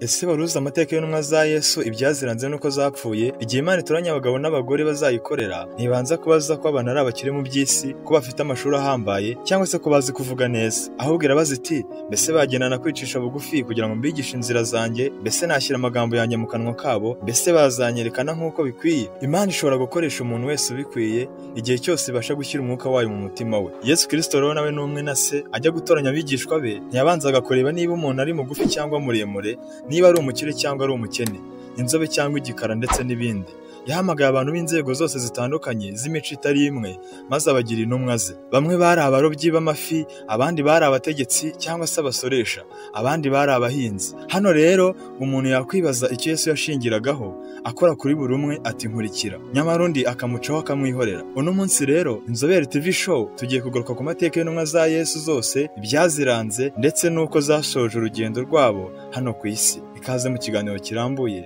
Ese waruzi amateka y'intumwa za Yesu ibyaziranze nuko zapfuye? Igihe Imana itoranya abagabo n'abagore bazayikorera, ntibanza kubaza ko abantu ari abakire mu by'isi, ko bafite amashuri ahambaye, cyangwa se ko bazi kuvuga neza. Ahubwo irabaza iti, mbese bagendana kwicisha bugufi kugira ngo mbigishe inzira zanjye? Mbese nashyira amagambo yanjye mu kanwa kabo? Mbese bazanyerekana nk'uko bikwiye? Imana ishobora gukoresha umuntu wese ubikwiye, igihe cyose ibasha gushyira umwuka wayo mu mutima we. Yesu Kristo rero nawe n'umwe na se, ajya gutoranya abigishwa be, ntiyabanzaga kureba niba umuntu ari mugufi cyangwa muremure, niba ari umukire cyangwa ari umukene, inzobe cyangwa igikara ndetse n'ibindi. Yahamagaye abantu b'inzego zose zitandukanye z'imico itari imwe, maze abagira intumwa ze. Bamwe bari abarobyi b'amafi, abandi bari abategetsi cyangwa se abasoresha, abandi bari abahinzi. Hano rero umuntu yakwibaza icyo Yesu yashingiragaho akora kuri buri umwe ati nkurikira, nyamara undi akamucaho akamwihorera. Uno munsi rero Inzobere TV Show tugiye kugaruka ku mateka y'intumwa za Yesu zose, ibyaziranze ndetse n'uko zashoje urugendo rwabo hano ku isi. Ikaze mu kiganiro kirambuye.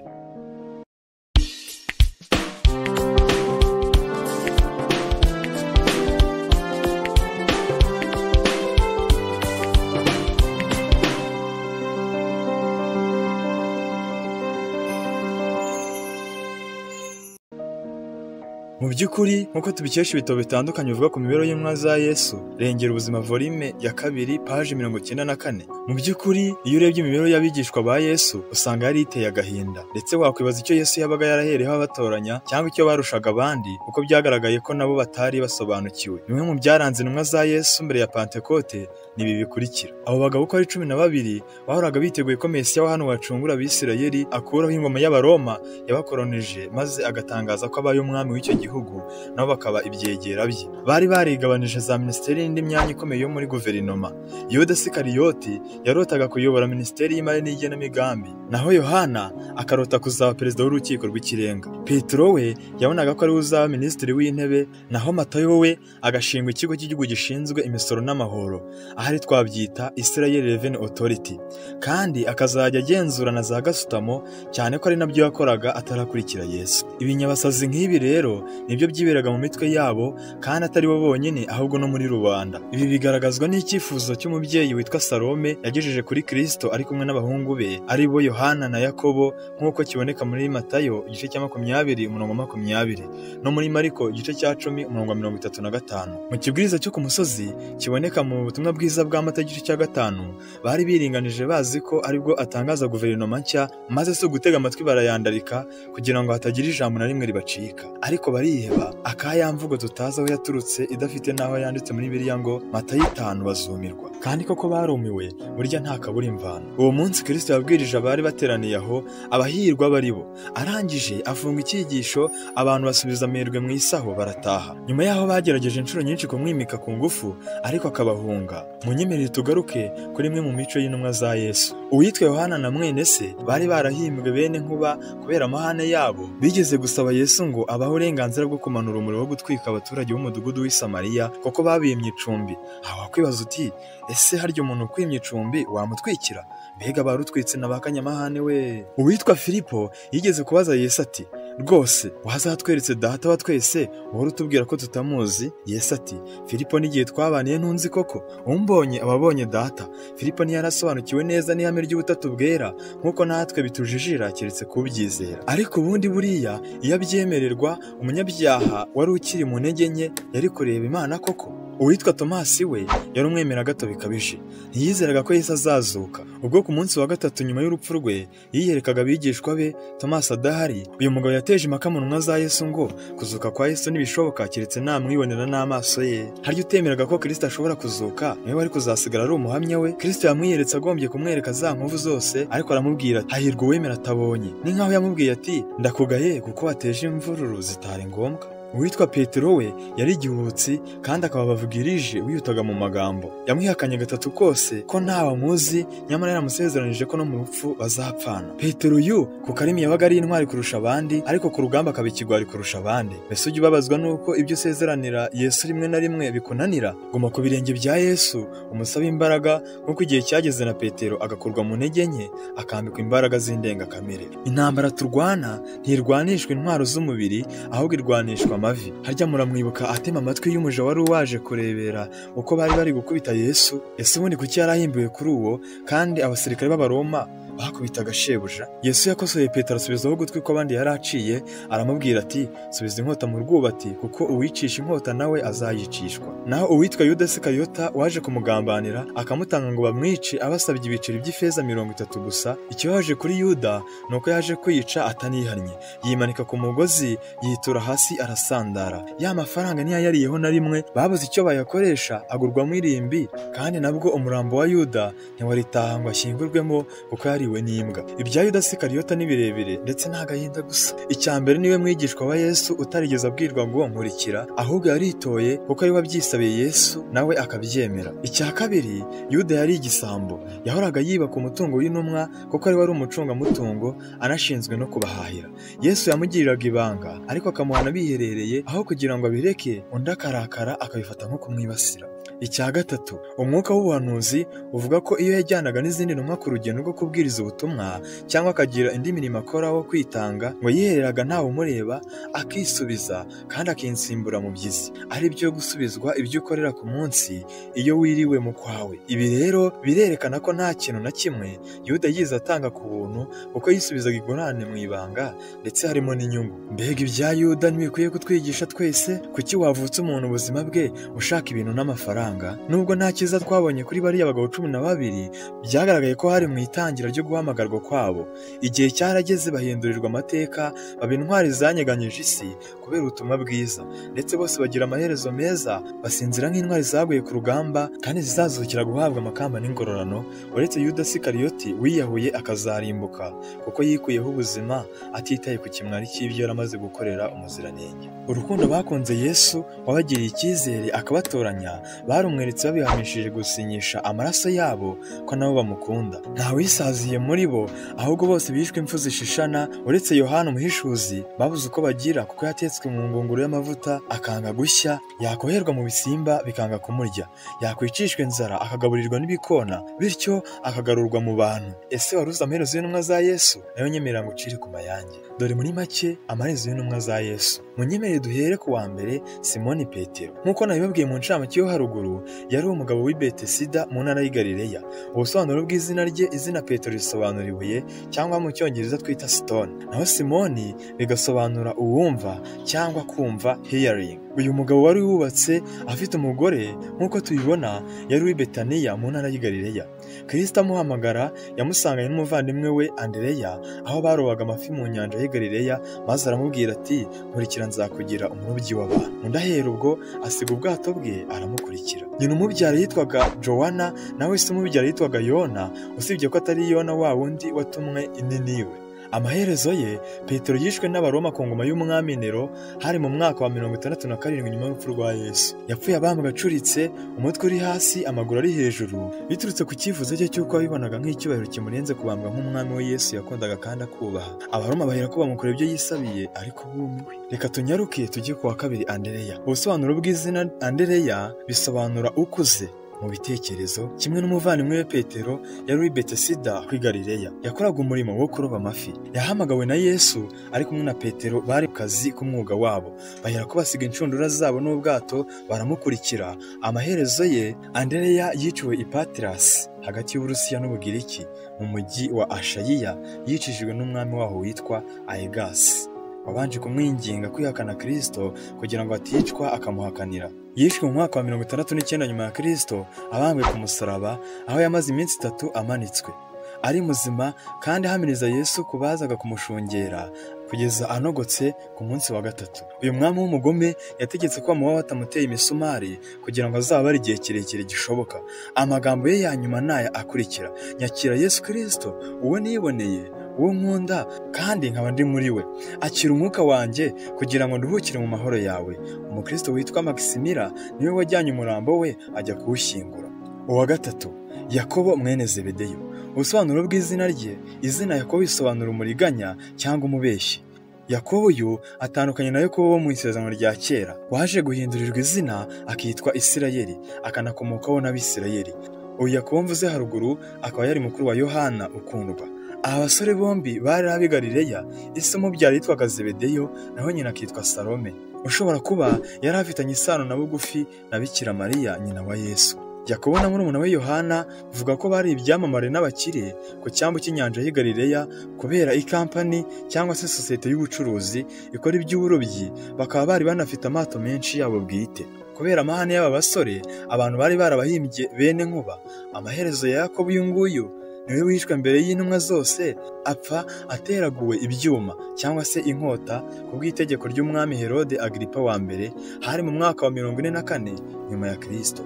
Mu by'ukuri nk'uko tubikesha ibitabo bitandukanye bivuga ku mibereho y'intumwa za Yesu, Rengera ubuzima volume ya 2 paji 94. Mu by'ukuri iyo urebye imibereho y'abigishwa ba Yesu usanga yari iteye agahinda, ndetse wakwibaza icyo Yesu yabaga yarahereyeho abatoranya cyangwa icyo barushaga abandi, kuko byagaragaye ko nabo batari basobanukiwe. Bimwe mu byaranze intumwa za Yesu mbere ya Pentekote ni ibi bikurikira. Abo bagabo uko ari 12 bahoraga biteguye ko Mesiya wa hano wacungura Abisirayeli akuraho ingoma y'Abaroma yabakoronije, maze agatangaza ko abaye umwami w'icyo gihugu, nabo bakaba ibyegera bye. Bari barigabanije za minisiteri n'indi myanya ikomeye yo muri guverinoma. Yuda Sikariyoti yarotaga kuyobora minisiteri y'imari n'igenamigambi, naho Yohana akarota kuzaba perezida w'urukiko rw'ikirenga. Petero we yabonaga ko ari uzaba minisitiri w'intebe, naho Matayo we agashingwa ikigo cy'igihugu gishinzwe imisoro n'amahoro, ahari twabyita Israel Revenue Authority, kandi akazajya agenzura na za gasutamo, cyane ko ari nabyo yakoraga atarakurikira Yesu. Ibinyabasazi nk'ibi rero nibyo byiberaga mu mitwe yabo, kandi atari bo bonyine ahubwo no muri rubanda. Ibi bigaragazwa n'icyifuzo cy'umubyeyi witwa Salome yagejeje kuri Kristo ari kumwe n'abahungu be, ari bo Yohana na Yakobo, nk'uko kiboneka muri Matayo igice cya 20:20 no muri Mariko igice cya 10:35. Mu kibwiriza cyo ku musozi kiboneka mu butumwa bwiza bwa Matayo igice cya 5, bari biringanije bazi ko aribwo atangaza guverinoma nshya, maze so gutega amatwi barayandarika kugira ngo hatagira ijambo na rimwe ribacika. Ariko bariheba, akayamvugo tutazi aho yaturutse idafite naho yanditse muri Bibiliya ngo Matayo 5 bazumirwa. Kandi koko barumiwe, burya nta kabura imvano. Uwo munsi Kristo yabwirije abari bateraniye aho abahirwa bari bo. Arangije afunga icyigisho, abantu basubiza amerwe mu isaho barataha. Nyuma yaho bagerageje inshuro nyinshi kumwimika ku ngufu, ariko akabahunga. Munyemerere tugaruke kuri imwe mu mico y'intumwa za Yesu. Uwitwa Yohana na mwene se bari barahimbwe bene nkuba kubera amahane yabo. Bigeze gusaba Yesu ngo abaho uburenganzira bwo kumanura umuriro wo gutwika abaturage b'umudugudu w'i Samariya, kuko babimye icumbi. Aho wakwibaza uti, ese harya umuntu ukwimye icumbi wamutwikira? Mbega barutwitse n'abakanyamahane we. Uwitwa Filipo yigeze kubaza Yesu ati, rwose wazatweretse data wa twese, uhora utubwira ko tutamuzi? Yesu ati, Filipo n'igihe twabaniye ntunzi koko? Umbonye ababonye data. Filipo ntiyarasobanukiwe neza n'ihame ry'ubutatu bwera, nk'uko natwe bitujijira keretse kubyizera. Ariko ubundi buriya iyo abyemererwa, umunyabyaha wari ukiri mu ntege nke yari kureba Imana koko? Uwitwa Tomasi we yari umwemera gato bikabije, ntiyizeraga ko Yesu azazuka. Ubwo ku munsi wa 3 nyuma y'urupfu rwe yiyerekaga abigishwa be, Tomasi adahari, uyu mugabo yateje impaka mu ntumwa za Yesu ngo kuzuka kwa Yesu ntibishoboka keretse namwibonera n'amaso ye. Harya utemeraga ko Kristo ashobora kuzuka niwe wari kuzasigara ari umuhamya we? Kristo yamwiyeretse agombye kumwereka za nkovu zose, ariko aramubwira ati, hahirwa uwemera atabonye. Ni nkaho yamubwiye ati, ndakugaye kuko wateje imvururu zitari ngombwa. Uwitwa Petero we yari igihubutsi, kandi akaba bavugirije wiyutaga mu magambo. Yamwihakanye 3 kose ko ntawe amuzi, nyamara yaramusezeranije ko no mu rupfu bazapfana. Petero uyu ku karimi yabaga ari intwari kurusha abandi, ariko ku rugamba akaba ikigwari kurusha abandi. Mbese ujya ubabazwa nuko ibyo usezeranira Yesu rimwe na rimwe bikunanira? Guma ku birenge bya Yesu umusabe imbaraga, nk'uko igihe cyageze na Petero agakurwa mu ntege nke, akambikwa imbaraga z'indengakamere. Intambara turwana ntirwanishwa intwaro z'umubiri, ahubwo irwanishwa amavi. Harya muramwibuka atema amatwi y'umuja wari waje kurebera uko bari gukubita Yesu? Ese ubundi kuki yarahimbiwe kuri uwo, kandi abasirikare b'Abaroma bakubitaga shebuja. Yesu yakosoye Petero asubizaho ugutwi ko abandi yari aciye, aramubwira ati subiza inkota mu rwubati, kuko uwicisha inkota nawe azayicishwa. Naho uwitwa Yuda Isikariyota waje kumugambanira akamutanga ngo bamwice abasabye ibiceri by'ifeza 30 gusa, ikibabaje kuri Yuda nuko yaje kwica atanihannye, yimanika ku mugozi yitura hasi arasandara. Ya mafaranga ntiyayariyeho na rimwe, babuze icyo bayakoresha, agurwamo irimbi, kandi nabwo umurambo wa Yuda ntiwaritaha ngo ashyingurwemo kuko yariwe n'imbwa. Ibya Yuda Isikariyota ni birebire ndetse n'agahinda gusa. Icya mbere, niwe mwigishwa wa Yesu utarigeze abwirwa ngo nkurikira, ahubwo yaritoye kuko ari we wabyisabiye Yesu nawe akabyemera. Icya kabiri, Yuda yari igisambo, yahoraga yiba ku mutungo w'intumwa kuko ari wari umucungamutungo anashinzwe no kubahahira. Yesu yamugiriraga ibanga ariko akamuhana biherereye, aho kugira ngo abireke undi akarakara akabifata nko kumwibasira. Icya gatatu, umwuka w'ubuhanuzi uvuga ko iyo yajyanaga n'izindi ntumwa ku rugendo rwo kubwiriza ubutumwa cyangwa akagira indi mirimo akora wo kwitanga, ngo yihereraga ntawe umureba, akisubiza kandi akinsimbura mu byizi, ari byo gusubizwa ibyo ukorera ku munsi iyo wiriwe mu kwawe. Ibi rero birerekana ko nta kintu na kimwe Yuda yize atanga ku buntu, kuko yisubizaga igurane mu ibanga ndetse harimo n'inyungu. Mbega ibya Yuda ntibikwiye kutwigisha twese? Kuki wavutse umuntu ubuzima bwe ushaka ibintu n'amafaranga? Nubwo nta cyiza twabonye kuri bariya bagabo 12, byagaragaye ko hari mu itangira ryo guhamagarwa kwabo. Igihe cyarageze bahindurirwa amateka, baba intwari zanyeganyije isi kubera ubutumwa bwiza, ndetse bose bagira amaherezo meza, basinzira nk'intwari zaguye ku rugamba kandi zizazukira guhabwa amakamba n'ingororano, uretse Yuda Isikariyoti wiyahuye akazarimbuka kuko yikuyeho ubuzima atitaye ku kimwari cy'ibyo yaramaze gukorera umuziranenge. Urukundo bakunze Yesu wabagiriye icyizere akabatoranya, barumweretse babihamishije gusinyisha amaraso yabo ko nabo bamukunda. Nta wisaziye muri bo, ahubwo bose bishwe impfu zishishana, uretse Yohana umuhishuzi babuze uko bagira kuko yatetswe mu ngunguru y'amavuta akanga gushya, yakoherwa mu bisimba bikanga kumurya, yakwicishwa inzara akagaburirwa n'ibikona, bityo akagarurwa mu bantu. Ese wari uzi amaherezo y'intumwa za Yesu? Nayo nyemerera ngo ucire ku mayange. Dore muri make amaherezo y'intumwa za Yesu. Munyemerere duhere ku wa mbere, Simoni Petero. Nk'uko nabibabwiye mu ncamake yo haruguru, yari umugabo w'i Betesida mu ntara y'i Galileya. Ubusobanuro bw'izina rye, izina Petero risobanura ibuye cyangwa mu cyongereza twita stone, naho Simoni bigasobanura uwumva cyangwa kumva, hearing. Uyu mugabo wari wubatse afite umugore, nk'uko tubibona yari w'i Betaniya mu ntara y'i Galileya. Kristo amuhamagara yamusanganye n'umuvandimwe we Andereya aho barobaga amafi mu nyanja y'i Galileya, maze aramubwira ati nkurikira nzakugira umurobyi w'abantu. Undi ahera ubwo asiga ubwato bwe aramukurikira. Nyina umubyara yitwaga Jowana, nawe se umubyara yitwaga Yona, usibye ko atari Yona wa wundi watumwe i Niniwe. Amaherezo ye, Petero yishwe n'Abaroma ku ngoma y'umwami Nero, hari mu mwaka wa 67 nyuma y'urupfu rwa Yesu. Yapfuye abambwa acuritse, umutwe uri hasi, amaguru ari hejuru, biturutse ku cyifuzo cye cy'uko abibonaga nk'icyubahiro kimurenze kubambwa nk'umwami we Yesu yakundaga kandi akubaha. Abaroma bahera ko bamukorera ibyo yisabiye, ariko bumiwe. Reka tunyaruke tujye ku wa kabiri, Andereya. Ubusobanuro bw'izina Andereya bisobanura ukuze mu bitekerezo. Kimwe n'umuvandimwe we Petero, yari w'i Betesida w'i Galileya, yakoraga umurimo wo kuroba amafi. Yahamagawe na Yesu ari kumwe na Petero, bari ku kazi k'umwuga wabo. Bahera ko basiga inshundura zabo n'ubwato baramukurikira. Amaherezo ye, Andereya yiciwe i Patirasi hagati y'Uburusiya n'Ubugiriki mu mujyi wa Ashayiya, yicishijwe n'umwami waho witwa Aegasi, wabanje kumwinginga kwihakana Kristo kugira ngo aticwa akamuhakanira. Yishwe mu mwaka wa 69 nyuma ya Kristo, abambwe ku musaraba, aho yamaze iminsi 3 amanitswe ari muzima kandi ahamiriza Yesu kubazaga kumushungera kugeza anogotse ku munsi wa 3. Uyu mwami w'umugome yategetse ko bamuba batamuteye imisumari kugira ngo azaba ari igihe kirekire gishoboka. Amagambo ye ya nyuma naya akurikira: nyakira Yesu Kristo, uwo niboneye, uwo nkunda kandi nkaba ndi muri we. Akira umwuka wanjye kugira ngo nduhukire mu mahoro yawe. Umukristo witwa Makisimira niwe wajyanye umurambo we ajya kuwushyingura. Uwa 3, Yakobo mwene Zebedeyo. Ubusobanuro bw'izina rye, izina Yakobo bisobanura umuriganya cyangwa umubeshyi. Yakobo uyu atandukanye na Yakobo wo mu isezerano rya kera, waje guhindurirwa izina akitwa Isirayeli, akanakomokaho n'Abisirayeli. Uyu Yakobo mvuze haruguru akaba yari mukuru wa Yohana ukundwa. Aba basore bombi bari ab'i Galileya. Ise umubyara yitwaga Zebedeyo, naho nyina akitwa Salome. Ushobora kuba yari afitanye isano na bugufi na Bikira Mariya nyina wa Yesu. Yakobo na murumuna we Yohana bivuga ko bari ibyamamare n'abakire ku cyambu cy'inyanja y'i Galileya kubera ikampani cyangwa se sosiyete y'ubucuruzi ikora iby'uburobyi, bakaba bari banafite amato menshi yabo bwite. Kubera amahane y'aba basore, abantu bari barabahimbye bene Nkuba. Amaherezo ya Yakobo uyu nguyu niwe wishwe mbere y'intumwa zose, apfa ateraguwe ibyuma cyangwa se inkota ku bw'itegeko ry'umwami Herode Agiripa wa mbere, hari mu mwaka wa 44 nyuma ya Kristo.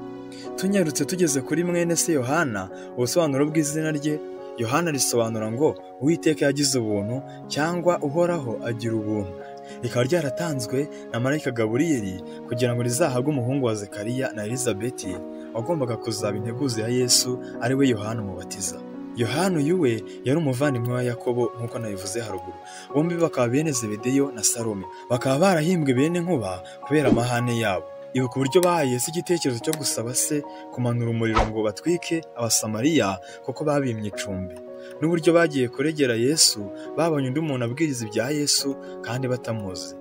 Tunyarutse tugeze kuri mwene se Yohana, ubusobanuro bw'izina rye Yohana risobanura ngo Uwiteka yagize ubuntu cyangwa Uhoraho agira ubuntu. Rikaba ryaratanzwe na marayika Gaburiyeli kugira ngo rizahabwe umuhungu wa Zekariya na Elizabeti wagombaga kuzaba integuza ya Yesu, ari we Yohana Umubatiza. Yohana uyu we yari umuvandimwe wa Yakobo nk'uko nabivuze haruguru. Bombi bakaba bene Zebedeyo na Salome, bakaba barahimbwe bene Nkuba kubera amahane yabo. Ibuka uburyo bahaye Yesu igitekerezo cyo gusaba se kumanura umuriro ngo batwike Abasamariya kuko babimye icumbi, n'uburyo bagiye kuregera Yesu babonye undi muntu abwiriza ibya Yesu kandi batamuzi.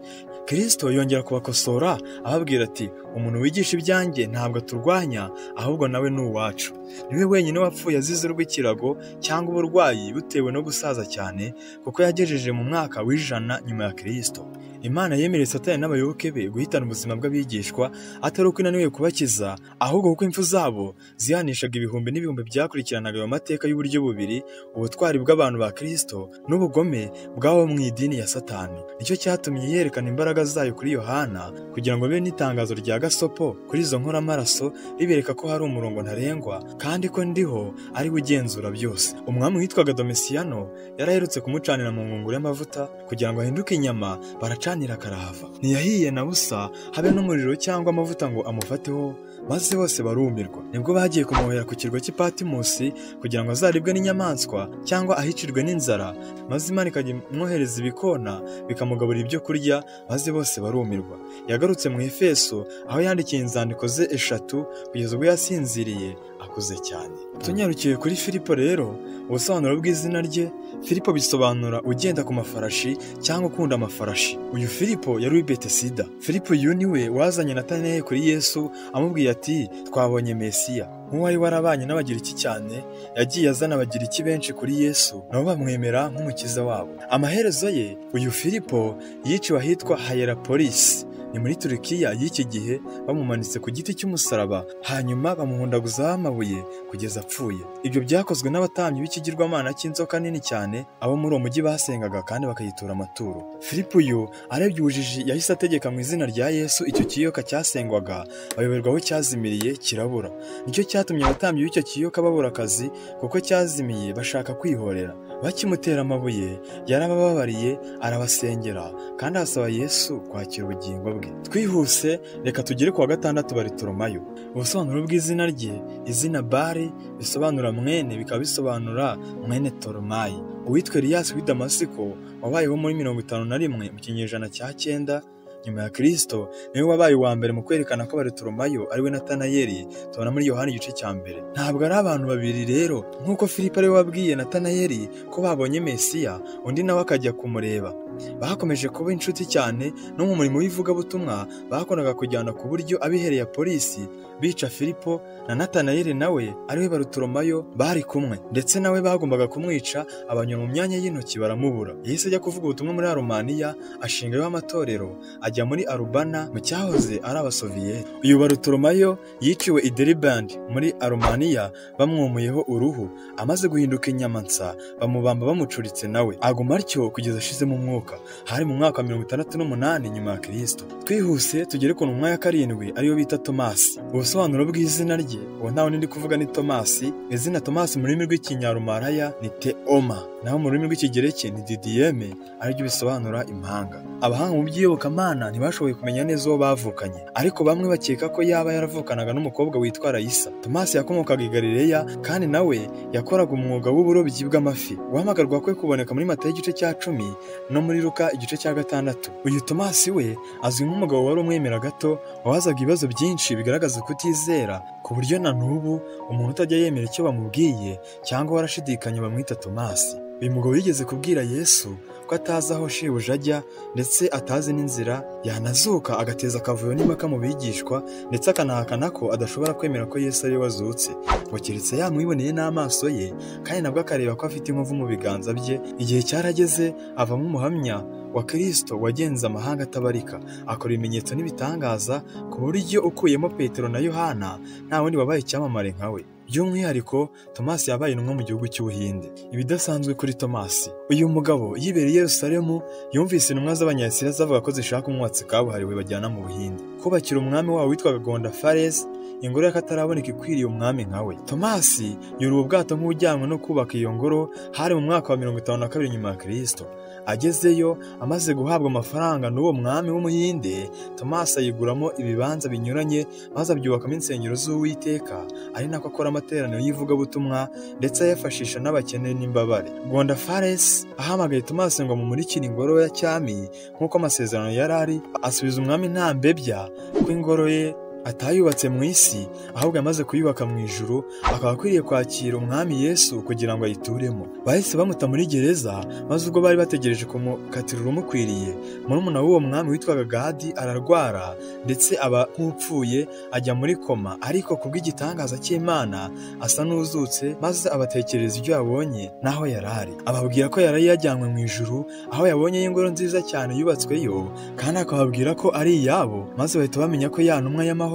Kristo yongera kubakosora ababwira ati, umuntu wigisha ibyanjye ntabwo aturwanya, ahubwo nawe ni uwacu. Niwe wenyine wapfuye azize urw'ikirago cyangwa uburwayi butewe no gusaza cyane, kuko yagejeje mu mwaka w'100 nyuma ya Kristo. Imana yemereye Satani n'abayoboke be guhitana ubuzima bw'abigishwa, atari uko inaniwe kubakiza, ahubwo kuko impfu zabo zihanishaga ibihumbi n'ibihumbi byakurikiranaga ayo mateka y'uburyo bubiri, ubutwari bw'abantu ba Kristo n'ubugome bw'abo mu idini ya Satani. Nicyo cyatumye yerekana imbaraga zayo kuri Yohana kugira ngo bibe n'itangazo rya gasopo kuri izo nkoramaraso, ribereka ko hari umurongo ntarengwa kandi ko ndiho ari we ugenzura byose. Umwami witwaga Domisiyano yaraherutse kumucanira mu ngunguru y'amavuta kugira ngo ahinduke inyama, baracanira karahava. Ntiyahiye na busa habe n'umuriro cyangwa amavuta ngo amufateho, maze bose barumirwa. Nibwo bagiye kumuhera ku kirwa cy'Ipatimusi kugira ngo azaribwe n'inyamaswa cyangwa ahicirwe n'inzara, maze Imana ikajya imwohereza ibikona bikamugaburira ibyo kurya, maze bose barumirwa. Yagarutse mu Efeso aho yandikiye inzandiko ze 3 kugeza ubwo yasinziriye akuze cyane. Tunyarukiye kuri Filipo rero, ubusobanuro bw'izina rye Filipo bisobanura ugenda ku mafarashi cyangwa ukunda amafarashi. Uyu Filipo yari w'i Betesida. Filipo uyu niwe wazanye Natanayeli kuri Yesu amubwiye ati, twabonye Mesiya. Nk'uwari warabanye n'Abagiriki cyane, yagiye azana Abagiriki benshi kuri Yesu, nabo bamwemera nk'umukiza wabo. Amaherezo ye, uyu Filipo yiciwe ahitwa Hierapolis, ni muri Turukiya y'iki gihe, bamumanitse ku giti cy'umusaraba, hanyuma bamuhundaguzaho amabuye kugeza apfuye. Ibyo byakozwe n'abatambyi b'ikigirwamana cy'inzoka nini cyane, abo muri uwo mujyi basengaga kandi bakayitura amaturo. Filipo uyu arebye ubujiji yahise ategeka mu izina rya Yesu icyo kiyoka cyasengwaga, bayoberwa aho cyazimiriye kirabura. Nicyo cyatumye abatambyi b'icyo kiyoka babura akazi, kuko cyazimiye bashaka kwihorera. Bakimutera amabuye yarabababariye, arabasengera kandi asaba Yesu kwakira ubugingo bwe. Twihuse reka tugere ku wa 6 Baritolomayo. Ubusobanuro bw'izina rye, izina Bari bisobanura mwene, bikaba bisobanura mwene Tolomayi. Uwitwa Elias w'i Damasiko wabayeho muri 51 mu kinyejana cya 9 nyuma ya Kristo, niwe wabaye uwa mbere mu kwerekana ko Baritolomayo ari we Natanayeli, tubona muri Yohana igice cya 1. Ntabwo ari abantu babiri rero, nk'uko Filipo ari we wabwiye Natanayeli ko babonye Mesiya, undi nawe akajya kumureba. Bakomeje kuba inshuti cyane, no mu murimo w'ivugabutumwa bakonaga kujyana ku buryo abihereye polisi bica Filipo na Natanayeli nawe ari we Baritolomayo bari kumwe, ndetse nawe bagombaga kumwica, abanyura mu myanya y'intoki baramubura. Yahise ajya kuvuga ubutumwa muri Aromaniya, ashingayo amatorero, ajya muri Arubana mu cyahoze ari Abasoviyeti. Uyu Baritolomayo yiciwe i Deribandi muri Aromaniya, bamwumuyeho uruhu, amaze guhinduka inyamansa bamubamba bamucuritse, nawe aguma atyo kugeza ashizemo umwuka. Hari mu mwaka wa 68 nyuma ya Kristo. Twihuse tugere ku ntumwa ya 7 ariyo bita Tomasi. Ubusobanuro bw'izina rye, uwo ntawe ndi kuvuga ni Tomasi. Izina Tomasi mu rurimi rw'Ikinyarumaraya ni Teoma, naho mu rurimi rw'Ikigereki ni Didiyeme, ariryo bisobanura impanga. Abahanga mu by'iyobokamana ntibashoboye kumenya neza uwo bavukanye, ariko bamwe bakeka ko yaba yaravukanaga n'umukobwa witwa Rayisa. Tomasi yakomokaga i Galileya kandi nawe yakoraga umwuga w'uburobyi bw'amafi. Guhamagarwa kwe kuboneka muri Matayo igice cya 10 no muri Luka igice cya 6. Uyu Tomasi we azwi nk'umugabo wari umwemera gato, wabazaga ibibazo byinshi bigaragaza kutizera, ku buryo na n'ubu umuntu utajya yemera icyo bamubwiye cyangwa warashidikanya bamwita Tomasi. Uyu mugabo yigeze kubwira Yesu ko ko atazi aho shebuja ajya ndetse atazi n'inzira, yanazuka agateza akavuyo n'impaka mu bigishwa ndetse akanahakana ko adashobora kwemera ko Yesu ari we wazutse, ngo keretse yamwiboneye n'amaso ye kandi nabwo akareba ko afite inkovu mu biganza bye. Igihe cyarageze avamo umuhamya wa Kristo wagenze amahanga atabarika, akora ibimenyetso n'ibitangaza ku buryo ukuyemo Petero na Yohana nta wundi wabaye icyamamare nka we. By'umwihariko Tomasi yabaye intumwa mu gihugu cy'Ubuhinde. Ibidasanzwe kuri Tomasi, uyu mugabo yibereye i Yerusalemu yumvise intumwa z'Abanyasiriya zavuga ko zishaka umwotsi kabuhariwe bajyana mu Buhinde, kubakira umwami wabo witwaga Gondopharesi ingoro y'akataraboneka ikwiriye umwami nka we. Tomasi yuriye ubwato nk'ujyanwe no kubaka iyo ngoro, hari mu mwaka wa 52 nyuma ya Kristo. Agezeyo amaze guhabwa amafaranga n'uwo mwami w'Umuhinde, Tomasi ayiguramo ibibanza binyuranye maze abyubakamo insengero z'Uwiteka, ari nako akora amateraniro y'ivugabutumwa ndetse ayafashisha n'abakene n'imbabare. Gondopharesi ahamagaye Tomasi ngo amumurikire ingoro ya cyami nk'uko amasezerano yari ari, asubiza umwami nta mbebya ko ingoro ye atayubatse mu isi ahubwo yamaze kuyubaka mu ijuru, akaba akwiriye kwakira umwami Yesu kugira ngo ayituremo. Bahise bamuta muri gereza, maze ubwo bari bategereje kumukatira urumukwiriye, murumuna w'uwo mwami witwaga Gadi ararwara ndetse aba nk'upfuye, ajya muri koma, ariko kubw'igitangaza cy'Imana asa n'uzutse, maze abatekereza ibyo yabonye n'aho yari ari. Ababwira ko yari yajyanywe mu ijuru aho yabonye ingoro nziza cyane yubatsweyo, kandi akababwira ko ari iyabo, maze bahita bamenya ko ya ntumwa y'amahoro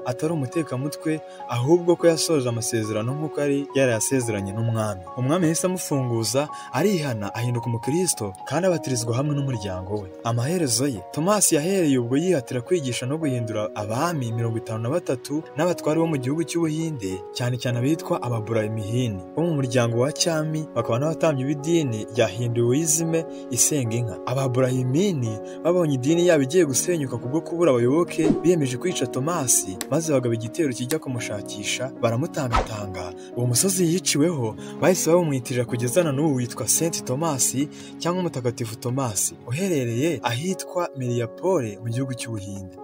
atari umutekamutwe, ahubwo ko yasoje amasezerano nk'uko yari yarayasezeranye n'umwami. Umwami yahise amufunguza, arihana ahinduka umukristo kandi abatirizwa hamwe n'umuryango we. Amaherezo ye Tomasi yahereye ubwo yihatira kwigisha no guhindura abami 53 n'abatwari bo mu gihugu cy'Ubuhinde, cyane cyane abitwa Ababurahimihini bo mu muryango wa cyami, bakaba n'abatambyi b'idini rya Hinduisme isenga inka. Ababurahimini babonye idini yabo igiye gusenyuka kubwo kubura abayoboke, biyemeje kwica Tomasi, maze bagaba igitero kijya kumushakisha, baramutangatanga. Uwo musozi yiciweho bahise bawumwitirira kugeza na n'ubu witwa Saint Tomasi cyangwa Mutagatifu Tomasi, uherereye ahitwa Mariupol mu gihugu cy'Ubuhinde.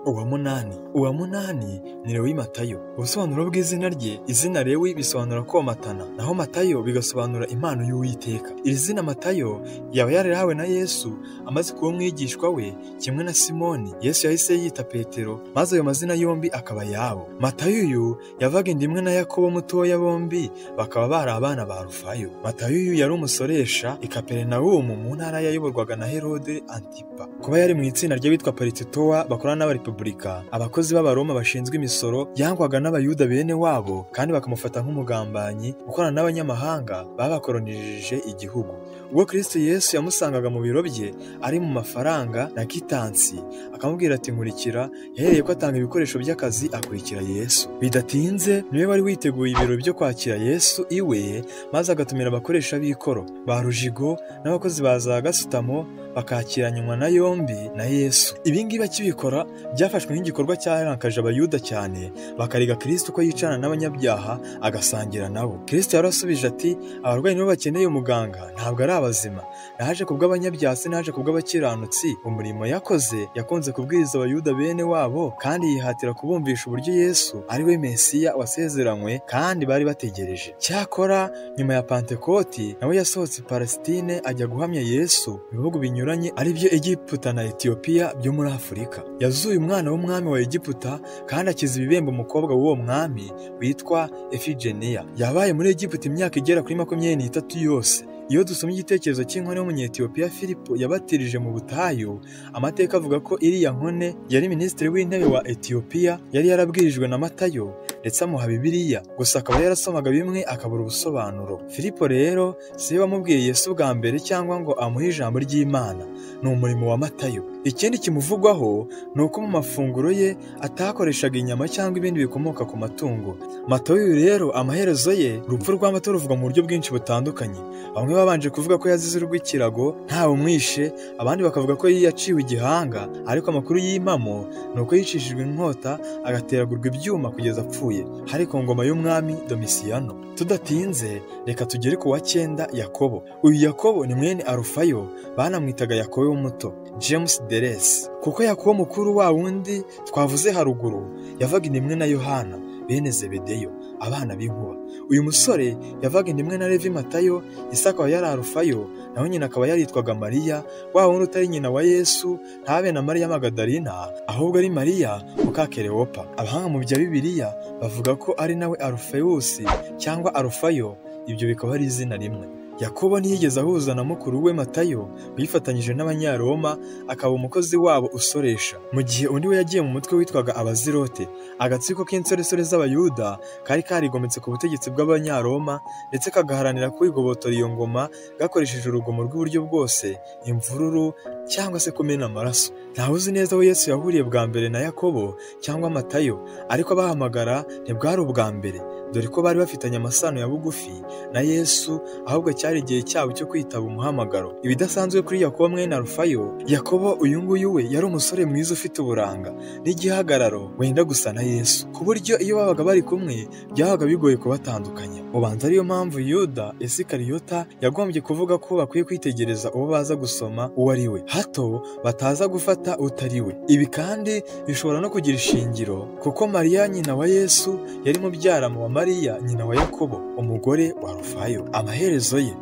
Uwa munani ni Lewi Matayo. Ubusobanuro bw'izina rye, izina Lewi bisobanura komatana, naho Matayo bigasobanura impano y'Uwiteka. Iri zina Matayo yaba yararahawe na Yesu amaze kuba umwigishwa we, kimwe na Simoni. Yesu yahise yita Petero, maze ayo mazina yombi akaba yabo. Matayo uyu yavaga inda imwe na Yakobo mutoya, bombi bakaba bari abana ba Rufayo. Matayo uyu yari umusoresha i Kaperinawumu mu ntara yayoborwaga na Herode Antipa. Kuba yari mu itsinda ry'abitwa Paritetowa bakorana n'abarepubulika, abakozi b'Abaroma bashinzwe imisoro, yangwaga n'Abayuda bene wabo kandi bakamufata nk'umugambanyi ukorana n'abanyamahanga babakoronirije igihugu. Ubwo Kristo Yesu yamusangaga mu biro bye ari mu mafaranga na kitansi, akamubwira ati nkurikira, yahereye ko atanga ibikoresho by'akazi akurikira Yesu. Bidatinze niwe wari witeguye ibiro byo kwakira Yesu iwe, maze agatumira abakoresha b'ikoro ba Rujigo n'abakozi ba za Gasutamo, bakakiranywa na yombi na Yesu. Ibingibi akibikora byafashwe nk'igikorwa cyarakaje Abayuda cyane, bakariga Kristo ko yicana n'abanyabyaha agasangira nabo. Kristo yarasubije ati, abarwayi nibo bakeneye umuganga, ntabwo ari abazima. Naje kubw'abanyabyaha, naje kubw'abakiranutsi. Umurimo yakoze yakunze kubwiriza Abayuda bene wabo kandi yihatira kubumvisha uburyo Yesu ari we Mesiya wasezeranywe kandi bari bategereje. Cyakora nyuma ya Pentekoti nawe yasohotse Palestine ajya guhamya Yesu mu bihugu binyuranye, ari byo Egiputa na Etiyopiya byo muri Afurika. Yazuye umwana w'umwami wa Egiputa kandi akiza ibibembe umukobwa w'uwo mwami witwa Efigeniya. Yabaye muri Egiputa imyaka igera kuri 23 yose. Iyo dusomye igitekerezo cy'inkone y'umunyetiyopiya Filipo yabatirije mu butayu, amateka avuga ko iriya nkone yari minisitiri w'intebe wa Etiyopiya, yari yarabwirijwe na Matayo ndetse amuha Bibiliya, gusa akaba yarasomaga bimwe akabura ubusobanuro. Filipo rero si we wamubwiye Yesu bwa mbere cyangwa ngo amuhe ijambo ry'Imana, ni umurimo wa Matayo. Ikindi kimuvugwaho ni uko mu mafunguro ye atakoreshaga inyama cyangwa ibindi bikomoka ku matungo. Matayo rero amaherezo ye, urupfu rwa Matayo ruvuga mu buryo bwinshi butandukanye. Bamwe babanje kuvuga ko yazize urw'ikirago ntawe umwishe, abandi bakavuga ko yaciwe igihanga, ariko amakuru y'impamo ni uko yicishijwe inkota agateragurwa ibyuma kugeza apfuye, hari ku ngoma y'umwami Domisiyano. Tudatinze reka tugere ku wa 9 Yakobo. Uyu Yakobo ni mwene Arufayo, banamwitaga Yakobo w'umuto, James Deres, kuko Yakobo mukuru wa wundi twavuze haruguru yavaga inda imwe na Yohana bene Zebedeyo, abana b'inkuba. Uyu musore yavaga inda imwe na Levi Matayo, ise akaba yari Arufayo, naho nyina akaba yaritwaga Mariya, wa wundi utari nyina wa Yesu, ntabe na Mariya Magadalina, ahubwo ari Mariya muka Kerewopa. Abahanga mu bya Bibiliya bavuga ko ari nawe Alufeyusi cyangwa Arufayo, ibyo bikaba ari izina rimwe. Yakobo ntiyigeze ahuza na mukuru we Matayo, bifatanyije n'Abanyaroma, akaba umukozi wabo usoresha. Mu gihe undi we yagiye mu mutwe witwaga Abazirote, agatsiko k'insoresore z'Abayuda kari karigometse ku butegetsi bw'Abanyaroma, ndetse kagaharanira kwigobotora iyo ngoma gakoresheje urugomo rw'uburyo bwose, imvururu cyangwa se kumena amaraso. Ntawe uzi neza aho Yesu yahuriye bwa mbere na Yakobo cyangwa Matayo, ariko abahamagara ntibwari ubwa mbere, dore ko bari bafitanye amasano ya bugufi na Yesu, ahubwo cyari igihe cyabo cyo kwitaba umuhamagaro. Ibidasanzwe kuri Yakobo mwene Arufayo, Yakobo uyu nguyu we yari umusore mwiza ufite uburanga n'igihagararo wenda gusa na Yesu, ku buryo iyo babaga bari kumwe byabaga bigoye kubatandukanya. Ubanza ariyo mpamvu Yuda Isikariyota yagombye kuvuga ko bakwiye kwitegereza uwo baza gusoma uwo ari we, hato bataza gufata utari we. Ibi kandi bishobora no kugira ishingiro kuko Mariya nyina wa Yesu yari mubyara wa Mariya nyina wa Yakobo, umugore wa Arufayo.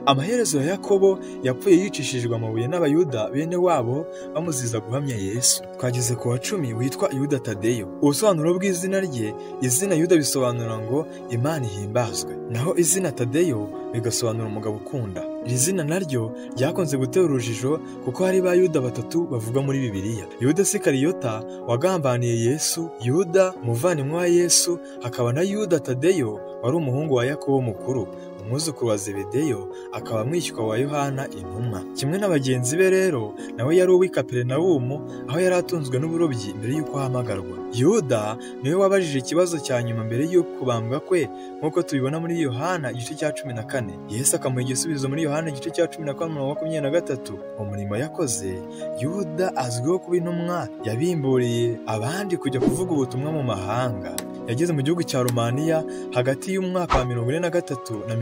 Amaherezo ya Yakobo yapfuye yicishijwe amabuye n'Abayuda bene wabo bamuziza guhamya Yesu. Twageze ku wa 10 witwa Yuda Tadeyo. Ubusobanuro bw'izina rye, izina Yuda bisobanura ngo Imana ihimbazwe, naho izina Tadeyo bigasobanura umugabo ukunda. Iri zina naryo ryakunze gutera urujijo kuko hari ba Yuda batatu bavuga muri Bibiliya: Yuda Isikariyota wagambaniye Yesu, Yuda umuvandimwe wa Yesu, hakaba na Yuda Tadeyo wari umuhungu wa Yakobo mukuru, umwuzukuru wa Zebedeyo, akaba mwishywa wa Yohana intumwa. Kimwe n'abagenzi be rero, nawe yari uw'i Kaperinawumu, aho yari atunzwe n'uburobyi mbere y'uko ahamagarwa. Yuda niwe wabajije ikibazo cya nyuma mbere y'uko kubambwa kwe, nk'uko tubibona muri Yohana igice cya 14. Yesu akamuha igisubizo muri Yohana igice cya 14:23. Mu murimo yakoze, Yuda azwiho kuba intumwa yabimburiye abandi kujya kuvuga ubutumwa mu mahanga. Yageze mu gihugu cya Romaniya hagati y'umwaka wa 43 na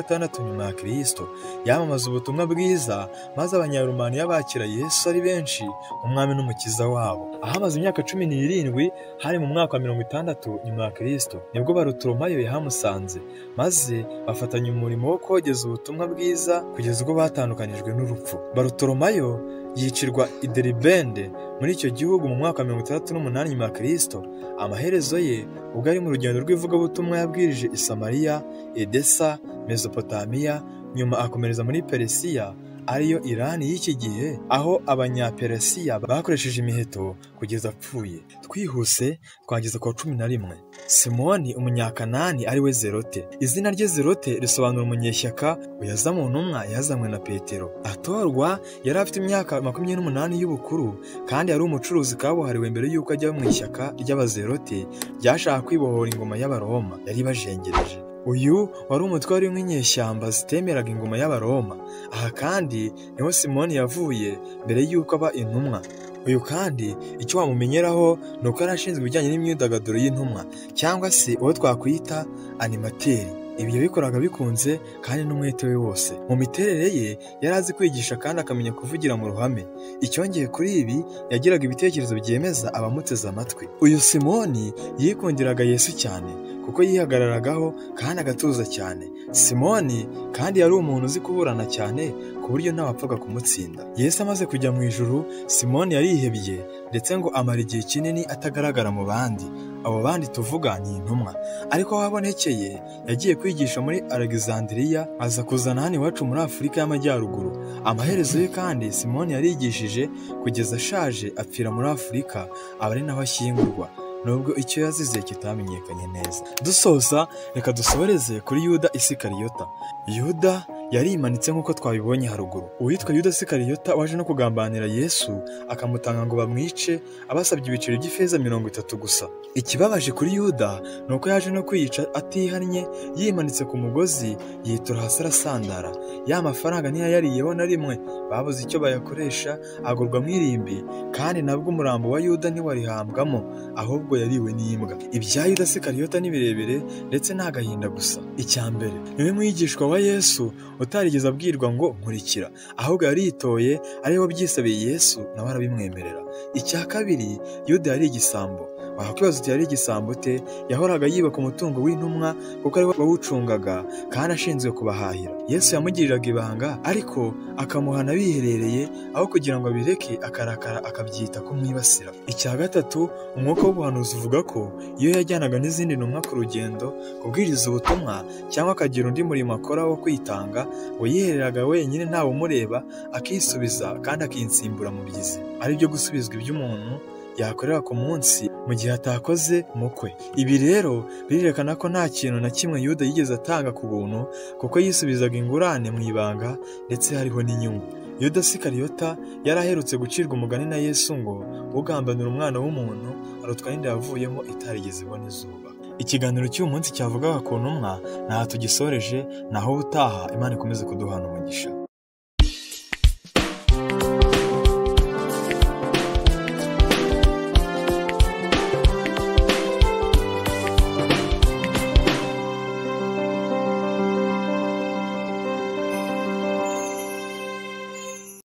66 nyuma ya Kristo, yamamaza ubutumwa bwiza, maze Abanyaromaniya bakira Yesu ari benshi umwami n'umukiza wabo. Ahamaze imyaka 17 hari mu mwaka wa 60 nyuma ya Kristo, nibwo Barutolomayo yahamusanze, maze bafatanya umurimo wo kogeza ubutumwa bwiza kugeza ubwo batandukanijwe n'urupfu. Barutolomayo yicirwa i Deribende muri icyo gihugu mu mwaka wa 68 nyuma ya Kristo. Amaherezo ye, ubwo ari mu rugendo rw'ivugabutumwa, yabwirije i Samariya, Edesa, Mesopotamiya, nyuma akomereza muri Peresiya, ariyo Irani y'iki gihe, aho Abanyaperesiya bakoresheje imiheto kugeza apfuye. Twihuse twageze ku wa 11. Simoni Umunyakanani ari we Zerote. Izina rye Zerote risobanura umunyeshyaka, uyaza mu ntumwa yazanywe na Petero. Atorwa yari afite imyaka 28 y'ubukuru, kandi yari umucuruzi kabuhariwe mbere y'uko ajya mu ishyaka ry'Abazerote ryashaka kwibohora ingoma y'Abaroma yari bajengereje. Uyu wari umutware w'inyeshyamba zitemeraga ingoma y'Abaroma. Aha kandi niho Simoni yavuye mbere y'uko aba intumwa. Uyu kandi icyo wamumenyeraho ni uko yari ashinzwe ibijyanye n'imyidagaduro y'intumwa, cyangwa se uwo twakwita animateri. Ibyo bikoraga bikunze kandi n'umwete we wose. Mu miterere ye yari azi kwigisha kandi akamenya kuvugira mu ruhame. Icyongeye kuri ibi, yagiraga ibitekerezo byemeza abamuteze amatwi. Uyu Simoni yikundiraga Yesu cyane kuko yihagararagaho kandi agatuza cyane. Simoni kandi yari umuntu uzi kuburana cyane ku buryo ntawapfaga kumutsinda. Yesu amaze kujya mu ijuru, Simoni yarihebye ndetse ngo amara igihe kinini atagaragara mu bandi. Abo bandi tuvuga ni intumwa. Ariko aho abonekeye, yagiye kwigisha muri Alexandria, aza kuzana hano iwacu muri Afurika y'Amajyaruguru. Amaherezo ye kandi Simoni yarigishije kugeza ashaje, apfira muri Afurika, aba ari naho ashyingurwa, nubwo icyo yazize kitamenyekanye neza. Dusoza, reka dusoreze kuri Yuda Isikariyota. Yuda yari imanitse nk'uko twabibonye haruguru. Uwitwa Yuda Isikariyota waje no kugambanira Yesu, akamutanga ngo bamwice, abasabye ibiceri by'ifeza 30 gusa. Ikibabaje kuri Yuda ni uko yaje no kwiyica atihannye, yimanitse ku mugozi, yitura hasi arasandara. Ya mafaranga ntiyayariyeho na rimwe, babuze icyo bayakoresha, agurwa mu irimbi, kandi nabwo umurambo wa Yuda ntiwarihambwamo, ahubwo yariwe n'imbwa. Ibya Yuda Isikariyota ni birebire ndetse nta gahinda gusa. Icya mbere, niwe mwigishwa wa Yesu utarigeze abwirwa ngo nkurikira, ahubwo yaritoye, ariho byisabiye Yesu nawe arabimwemerera. Icya kabiri, Yuda yari igisambo. wakwibaza uti yari igisambo ute? Yahoraga yibaka umutungo w'intumwa kuko ari we wawucungaga kandi ashinzwe kubahahira. Yesu yamugiriraga ibanga ariko akamuhana biherereye, aho kugira ngo abireke akarakara akabyita kumwibasira. Icya gatatu, umwuka w'ubuhanuzi uvuga ko iyo yajyanaga n'izindi ntumwa ku rugendo kubwiriza ubutumwa cyangwa akagira undi murimo akora wo kwitanga, ngo yihereraga wenyine ntawe umureba, akisubiza kandi akinsimbura mu byizi, ari byo gusubizwa iby'umuntu yakorera ku munsi mu gihe atakoze umukwe. Ibi rero birerekana ko nta kintu na kimwe Yuda yigeze atanga ku buntu, kuko yisubizaga ingurane mu ibanga ndetse hariho n'inyungu. Yuda Isikariyota yari aherutse gucirwa umugani na Yesu ngo ugambanira umwana w'umuntu arutwa n'inda yavuyemo itarigeze ibona izuba. Ikiganiro cy'uyu munsi cyavugaga ku ntumwa ntaho tugisoreje, naho ubutaha Imana ikomeze kuduhana umugisha.